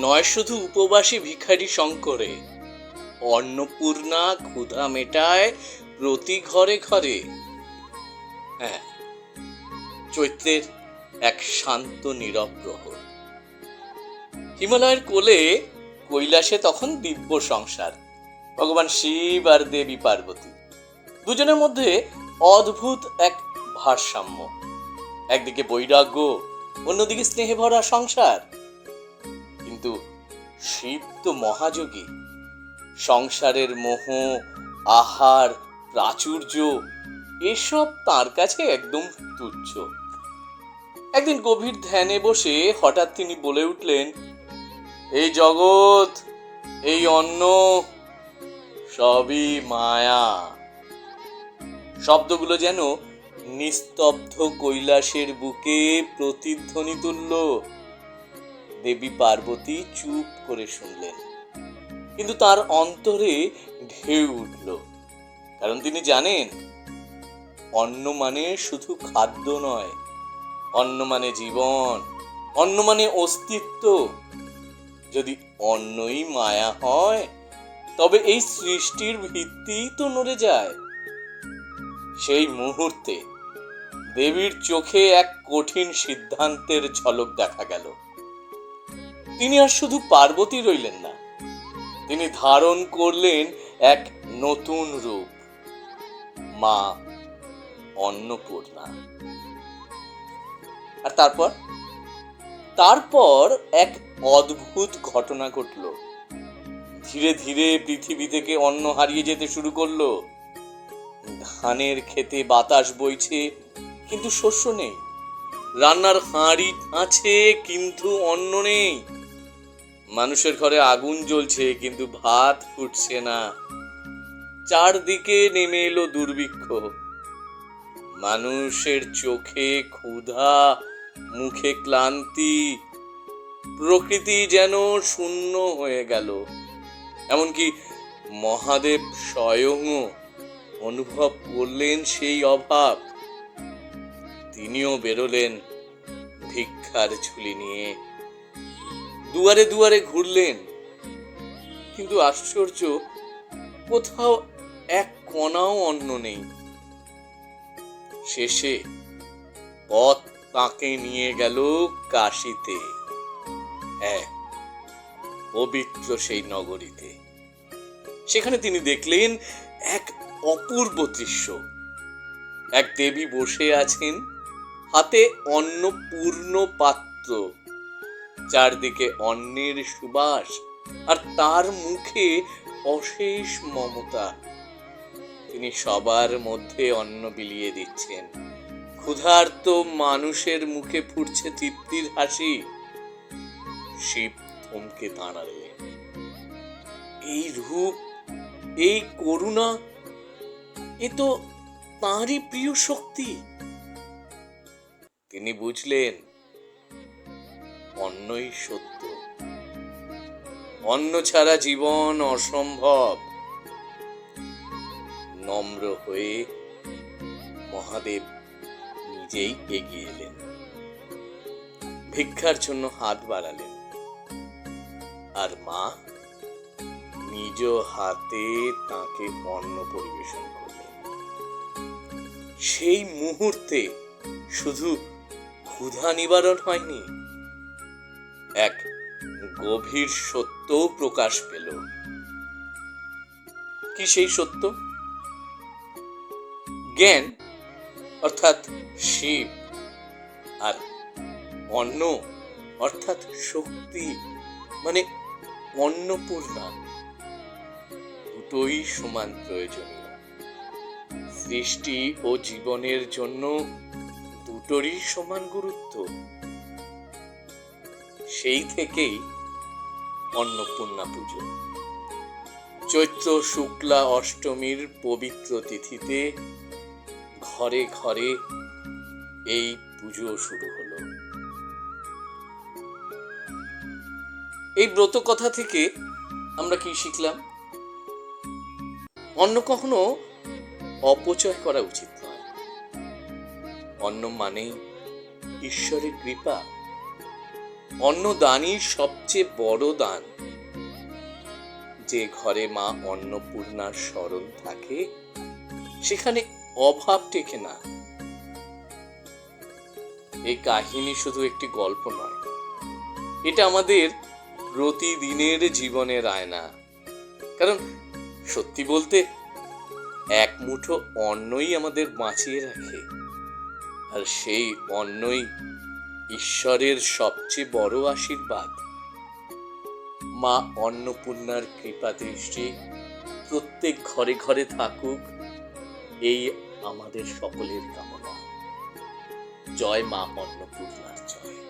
নয় শুধু উপবাসী ভিখারি শঙ্করে, অন্নপূর্ণা ক্ষুধা মেটায় প্রতি ঘরে ঘরে। হ্যাঁ, চৈত্রের এক শান্ত নীরব প্রহর। হিমালয়ের কোলে কৈলাসে তখন দিব্য সংসার, ভগবান শিব আর দেবী পার্বতী। দুজনের মধ্যে অদ্ভুত এক ভারসাম্য, একদিকে বৈরাগ্য, অন্যদিকে স্নেহে ভরা সংসার। কিন্তু শিব তো মহাযোগী, সংসারের মোহ, আহার, প্রাচুর্য এসব তার কাছে একদম তুচ্ছ। একদিন গভীর ধ্যানে বসে হঠাৎ তিনি বলে উঠলেন, এই জগৎ, এই অন্ন সবই মায়া। শব্দগুলো যেন নিস্তব্ধ কৈলাসের বুকে প্রতিধ্বনি তুলল। দেবী পার্বতী চুপ করে শুনলেন, কিন্তু তার অন্তরে ঢেউ উঠল। কারণ তিনি জানেন, অন্ন মানে শুধু খাদ্য নয়, অন্ন মানে জীবন, অন্ন মানে অস্তিত্ব। যদি অন্নই মায়া হয়, তবে এই সৃষ্টির ভিত্তি তো নড়ে যায়। সেই মুহূর্তে দেবীর চোখে এক কঠিন সিদ্ধান্তের ঝলক দেখা গেল। তিনি আর শুধু পার্বতী রইলেন না, তিনি ধারণ করলেন এক নতুন রূপ, মা অন্নপূর্ণা। আর তারপর এক অদ্ভুত ঘটনা ঘটল। ধীরে ধীরে পৃথিবী থেকে অন্ন হারিয়ে যেতে শুরু করলো। ধানের খেতে বাতাস বইছে, কিন্তু শস্য নেই। রান্নার হাঁড়ি আছে, কিন্তু অন্ন নেই। মানুষের ঘরে আগুন জ্বলছে, কিন্তু ভাত ফুটছে না। চারদিকে নেমে এলো দুর্ভিক্ষ। মানুষের চোখে ক্ষুধা, মুখে ক্লান্তি। প্রকৃতি যেন শূন্য হয়ে গেল। এমনকি মহাদেব স্বয়ংও অনুভব করলেন সেই অভাব। তিনিও বেরোলেন ভিক্ষার ঝুলি নিয়ে, দুয়ারে দুয়ারে ঘুরলেন। কিন্তু আশ্চর্য, কোথাও এক কণাও অন্ন নেই। শেষে পথ তাকে নিয়ে গেল কাশীতে, হ্যাঁ, পবিত্র সেই নগরীতে। সেখানে তিনি দেখলেন এক অপূর্ব দৃশ্য। এক দেবী বসে আছেন, হাতে অন্নপূর্ণ পাত্র, চারদিকে অন্নের সুবাস, আর তার মুখে অশেষ মমতা। তিনি সবার মধ্যে অন্ন বিলিয়ে দিচ্ছেন। ক্ষুধার্ত মানুষের মুখে ফুটছে তৃপ্তির হাসি। শিব থমকে দাঁড়ালেন। এই রূপ, এই করুণা, এ তো তাঁরই প্রিয় শক্তি। তিনি বুঝলেন, অন্নই সত্য, অন্ন ছাড়া জীবন অসম্ভব। নম্র হয়ে মহাদেব নিজেই এগিয়ে এলেন, ভিক্ষার জন্য হাত বাড়ালেন। আর মা নিজ হাতে তাকে অন্ন পরিবেশন করলেন। সেই মুহূর্তে শুধু ক্ষুধা নিবারণ হয়নি, এক গভীর সত্য প্রকাশ পেল। কি সেই সত্য? জ্ঞান অর্থাৎ শিব, আর অন্ন অর্থাৎ শক্তি মানে অন্নপূর্ণা, দুটোই সমান প্রয়োজনীয়। সৃষ্টি ও জীবনের জন্য দুটোরই সমান গুরুত্ব। সেই থেকেই অন্নপূর্ণা পুজো। চৈত্র শুক্লা অষ্টমীর পবিত্র তিথিতে ঘরে ঘরে এই পুজো শুরু হলো। এই ব্রত কথা থেকে আমরা কি শিখলাম? অন্ন কখনো অপচয় করা উচিত নয়। অন্ন মানেই ঈশ্বরের কৃপা। অন্নদানই সবচেয়ে বড় দান। যে ঘরে মা অন্নপূর্ণার স্মরণ থাকে সেখানে অভাব টেকে না। এই কাহিনী শুধু একটি গল্প নয়, এটা আমাদের প্রতিদিনের জীবনের আয়না। কারণ সত্যি বলতে এক মুঠো অন্নই আমাদের বাঁচিয়ে রাখে, আর সেই অন্নই ঈশ্বরের সবচেয়ে বড় আশীর্বাদ। মা অন্নপূর্ণার কৃপা দৃষ্টি প্রত্যেক ঘরে ঘরে থাকুক, এই আমাদের সকলের কামনা। জয় মা অন্নপূর্ণার জয়।